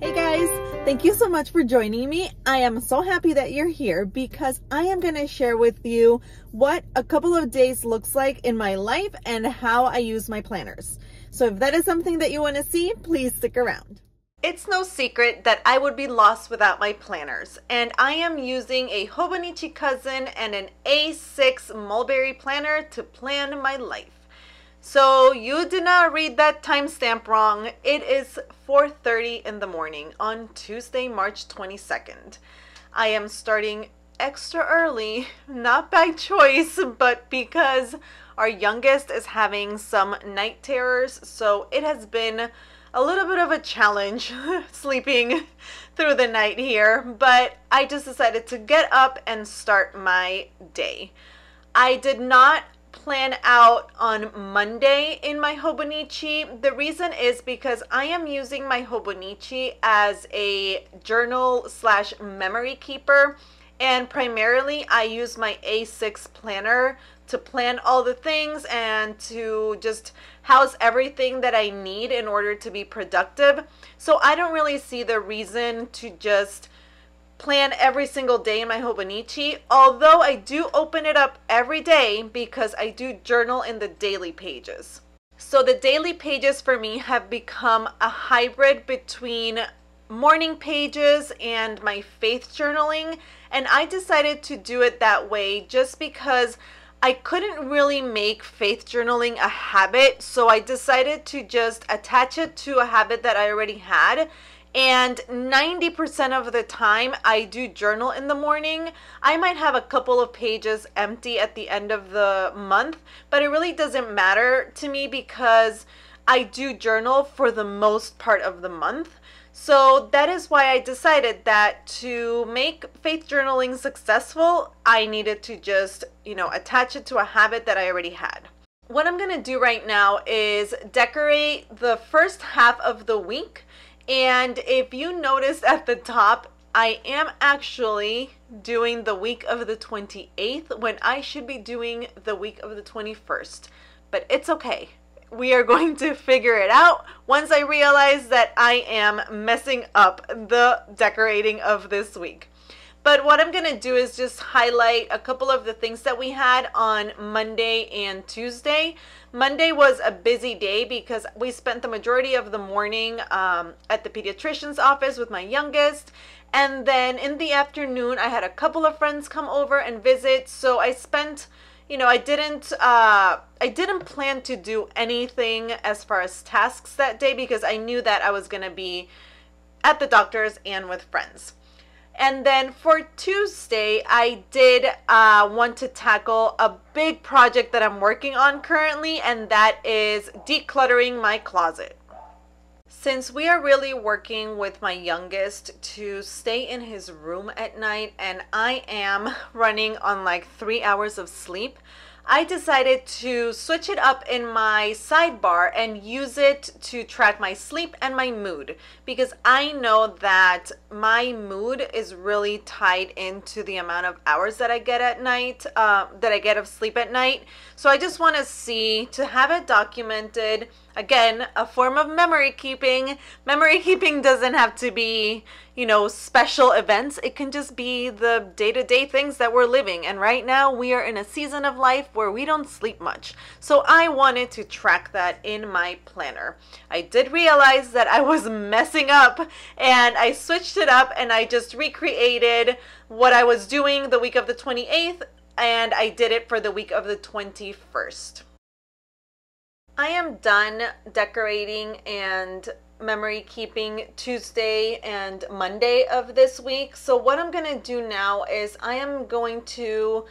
Hey guys, thank you so much for joining me. I am so happy that you're here because I am going to share with you what a couple of days looks like in my life and how I use my planners. So if that is something that you want to see, please stick around. It's no secret that I would be lost without my planners, and I am using a Hobonichi Cousin and an A6 Mulberry planner to plan my life. So you did not read that timestamp wrong. It is 4:30 in the morning on Tuesday, March 22nd. I am starting extra early, not by choice, but because our youngest is having some night terrors. So it has been a little bit of a challenge sleeping through the night here, but I just decided to get up and start my day. I did not plan out on Monday in my Hobonichi. The reason is because I am using my Hobonichi as a journal slash memory keeper, and primarily I use my A6 planner to plan all the things and to just house everything that I need in order to be productive. So I don't really see the reason to just plan every single day in my Hobonichi, although I do open it up every day because I do journal in the daily pages. So the daily pages for me have become a hybrid between morning pages and my faith journaling, and I decided to do it that way just because I couldn't really make faith journaling a habit, so I decided to just attach it to a habit that I already had. And 90% of the time I do journal in the morning. I might have a couple of pages empty at the end of the month, but it really doesn't matter to me because I do journal for the most part of the month. So that is why I decided that to make faith journaling successful, I needed to just, attach it to a habit that I already had. What I'm going to do right now is decorate the first half of the week. And if you noticed at the top, I am actually doing the week of the 28th when I should be doing the week of the 21st. But it's okay. We are going to figure it out once I realize that I am messing up the decorating of this week. But what I'm going to do is just highlight a couple of the things that we had on Monday and Tuesday. Monday was a busy day because we spent the majority of the morning at the pediatrician's office with my youngest. And then in the afternoon, I had a couple of friends come over and visit. So I spent, I didn't plan to do anything as far as tasks that day because I knew that I was going to be at the doctor's and with friends. And then for Tuesday, I did want to tackle a big project that I'm working on currently, and that is decluttering my closet. Since we are really working with my youngest to stay in his room at night, and I am running on like 3 hours of sleep, I decided to switch it up in my sidebar and use it to track my sleep and my mood, because I know that my mood is really tied into the amount of hours that I get at night, that I get of sleep at night. So I just want to see, to have it documented, again, a form of memory keeping. Memory keeping doesn't have to be, special events. It can just be the day-to-day things that we're living. And right now we are in a season of life where we don't sleep much. So I wanted to track that in my planner. I did realize that I was messing up, and I switched it up and I just recreated what I was doing the week of the 28th, and I did it for the week of the 21st. I am done decorating and memory keeping Tuesday and Monday of this week. So what I'm going to do now is I am going to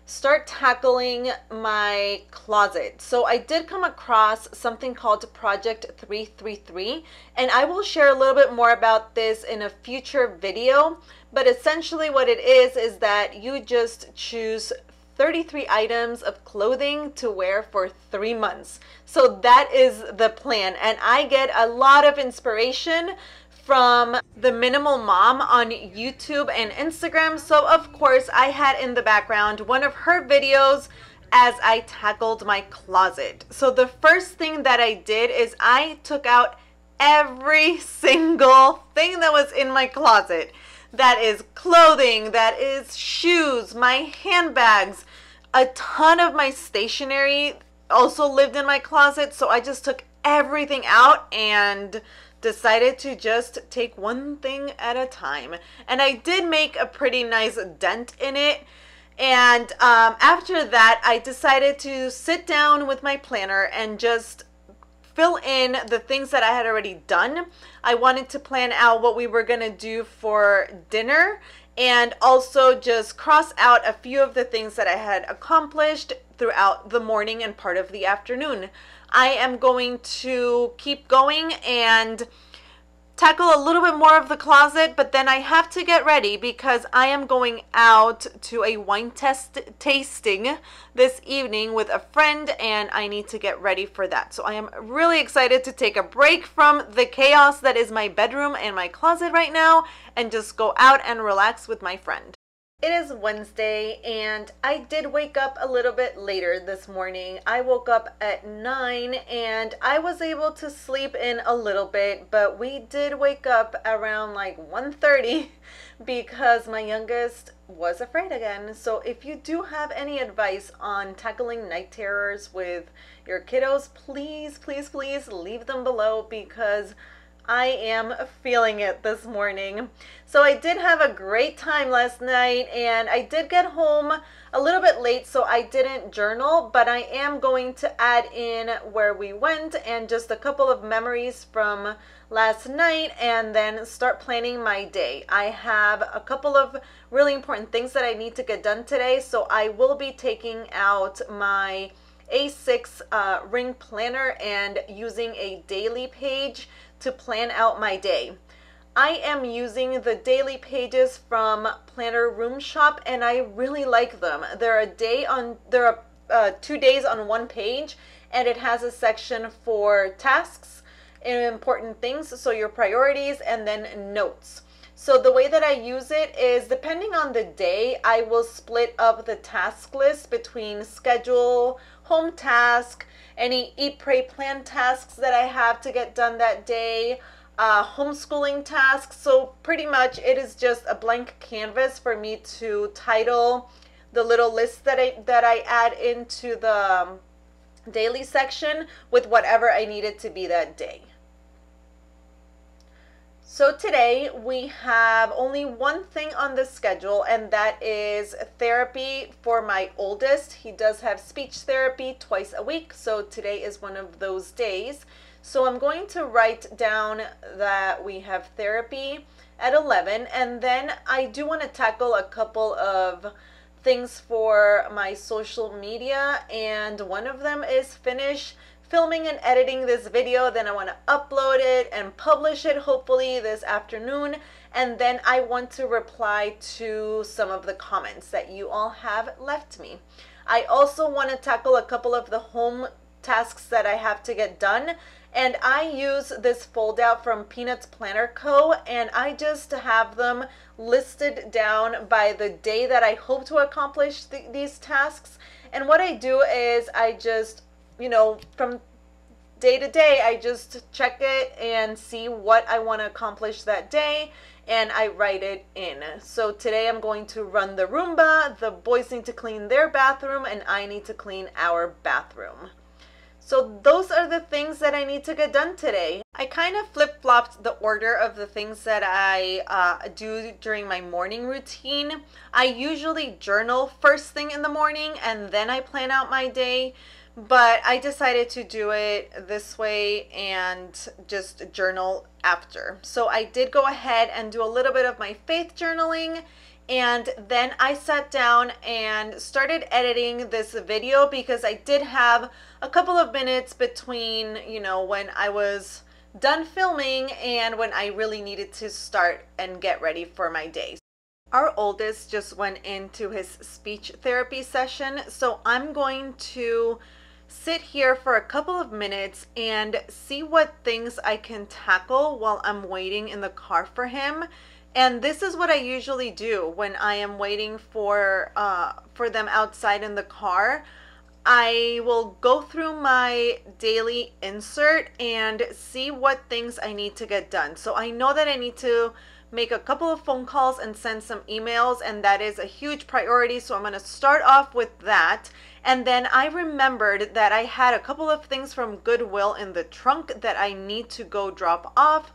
start tackling my closet. So I did come across something called Project 333, and I will share a little bit more about this in a future video. But essentially what it is that you just choose 33 items of clothing to wear for 3 months. So that is the plan, and I get a lot of inspiration from the Minimal Mom on YouTube and Instagram. So of course I had in the background one of her videos as I tackled my closet. So the first thing that I did is I took out every single thing that was in my closet. That is clothing, that is shoes, my handbags, a ton of my stationery also lived in my closet. So I just took everything out and decided to just take one thing at a time. And I did make a pretty nice dent in it. And after that, I decided to sit down with my planner and just fill in the things that I had already done. I wanted to plan out what we were gonna do for dinner and also just cross out a few of the things that I had accomplished throughout the morning and part of the afternoon. I am going to keep going and tackle a little bit more of the closet, but then I have to get ready because I am going out to a wine tasting this evening with a friend, and I need to get ready for that. So I am really excited to take a break from the chaos that is my bedroom and my closet right now and just go out and relax with my friend. It is Wednesday and I did wake up a little bit later this morning. I woke up at 9 and I was able to sleep in a little bit, but we did wake up around like 1:30 because my youngest was afraid again. So if you do have any advice on tackling night terrors with your kiddos, please, please, please leave them below because I am feeling it this morning. So I did have a great time last night and I did get home a little bit late, so I didn't journal, but I am going to add in where we went and just a couple of memories from last night and then start planning my day. I have a couple of really important things that I need to get done today, so I will be taking out my A6 ring planner and using a daily page to plan out my day. I am using the daily pages from Planner Room Shop and I really like them. They're 2 days on one page and it has a section for tasks and important things, so your priorities, and then notes. So the way that I use it is depending on the day, I will split up the task list between schedule, home task, any eat, pray, plan tasks that I have to get done that day, homeschooling tasks. So pretty much it is just a blank canvas for me to title the little list that I add into the daily section with whatever I need it to be that day. So today we have only one thing on the schedule, and that is therapy for my oldest. He does have speech therapy twice a week, so today is one of those days. So I'm going to write down that we have therapy at 11, and then I do want to tackle a couple of things for my social media, and one of them is finish filming and editing this video. Then I want to upload it and publish it hopefully this afternoon, and then I want to reply to some of the comments that you all have left me. I also want to tackle a couple of the home tasks that I have to get done, and I use this fold out from Peanuts Planner Co. and I just have them listed down by the day that I hope to accomplish these tasks. And what I do is I just, from day to day, I just check it and see what I want to accomplish that day, and I write it in. So today I'm going to run the Roomba, the boys need to clean their bathroom, and I need to clean our bathroom. So those are the things that I need to get done today. I kind of flip-flopped the order of the things that I do during my morning routine. I usually journal first thing in the morning and then I plan out my day, but I decided to do it this way and just journal after. So I did go ahead and do a little bit of my faith journaling, and then I sat down and started editing this video because I did have a couple of minutes between, when I was done filming and when I really needed to start and get ready for my day. Our oldest just went into his speech therapy session, so I'm going to sit here for a couple of minutes and see what things I can tackle while I'm waiting in the car for him. And this is what I usually do when I am waiting for them outside in the car. I will go through my daily insert and see what things I need to get done. So I know that I need to make a couple of phone calls and send some emails, and that is a huge priority. So I'm going to start off with that. And then I remembered that I had a couple of things from Goodwill in the trunk that I need to go drop off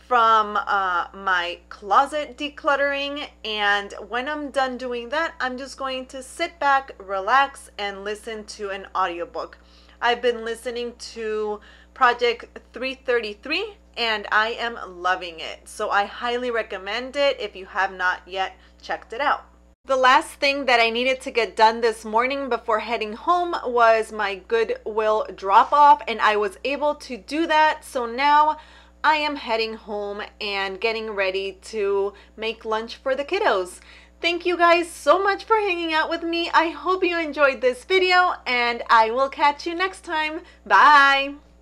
from my closet decluttering. And when I'm done doing that, I'm just going to sit back, relax, and listen to an audiobook. I've been listening to Project 333 and I am loving it. So I highly recommend it if you have not yet checked it out. The last thing that I needed to get done this morning before heading home was my Goodwill drop off, and I was able to do that. So now I am heading home and getting ready to make lunch for the kiddos. Thank you guys so much for hanging out with me. I hope you enjoyed this video, and I will catch you next time. Bye!